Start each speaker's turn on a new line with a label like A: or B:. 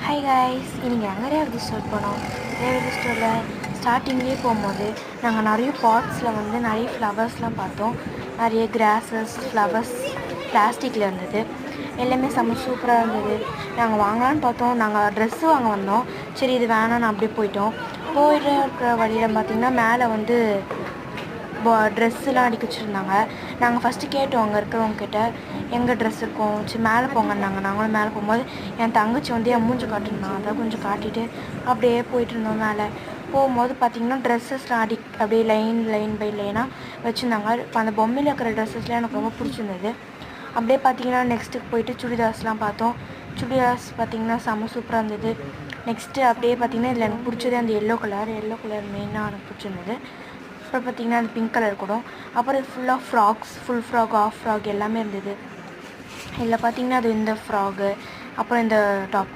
A: Hi guys, இன்றைக்கி நாங்கள் Revathi store போனோம். ரேவதி ஸ்டோரில் ஸ்டார்டிங்லேயே போகும்போது நாங்கள் நிறைய பாட்ஸில் நிறைய ஃப்ளவர்ஸ்லாம் பார்த்தோம். நிறைய கிராஸஸ், ஃப்ளவர்ஸ் பிளாஸ்டிக்கில் இருந்தது. எல்லாமே செம்ம சூப்பராக இருந்தது. நாங்கள் வாங்கலான்னு பார்த்தோம். நாங்கள் ட்ரெஸ்ஸு வாங்க வந்தோம். சரி இது வேணான்னு அப்படியே போயிட்டோம். போயிட்டு இருக்கிற வழியில் பார்த்திங்கன்னா மேலே ட்ரெஸ்ஸுலாம் அடிக்க வச்சுருந்தாங்க. நாங்கள் ஃபஸ்ட்டு கேட்டோம் அங்கே இருக்கிறவங்கக்கிட்ட, எங்கே ட்ரெஸ் இருக்கும், சரி மேலே போங்கன்னாங்க. நாங்களும் மேலே போகும்போது என் தங்கச்சி என் மூஞ்சி காட்டிருந்தாங்க. அதை கொஞ்சம் காட்டிட்டு அப்படியே போயிட்டு இருந்தோம். மேலே போகும்போது பார்த்திங்கன்னா ட்ரெஸ்ஸஸ்லாம் அப்படியே லைன் பை லைனாக வச்சுருந்தாங்க. அந்த பொம்மையில் இருக்கிற ட்ரெஸ்ஸஸ்லாம் எனக்கு ரொம்ப பிடிச்சிருந்தது. அப்படியே பார்த்திங்கன்னா நெக்ஸ்ட்டுக்கு போயிட்டு சுடிதார்ஸ்லாம் பார்த்தோம். சுடிதார்ஸ் பார்த்திங்கன்னா செம்ம சூப்பராக இருந்தது. நெக்ஸ்ட்டு அப்படியே பார்த்திங்கன்னா இதில் எனக்கு பிடிச்சது அந்த எல்லோ கலர் மெயினாக எனக்கு பிடிச்சிருந்தது. அப்புறம் பார்த்திங்கன்னா அந்த பிங்க் கலர் கூட. அப்புறம் ஃபுல்லாக frocks, full frock, half frock எல்லாமே இருந்தது. இதில் பார்த்திங்கன்னா அது இந்த ஃப்ராகு, அப்புறம் இந்த டாப்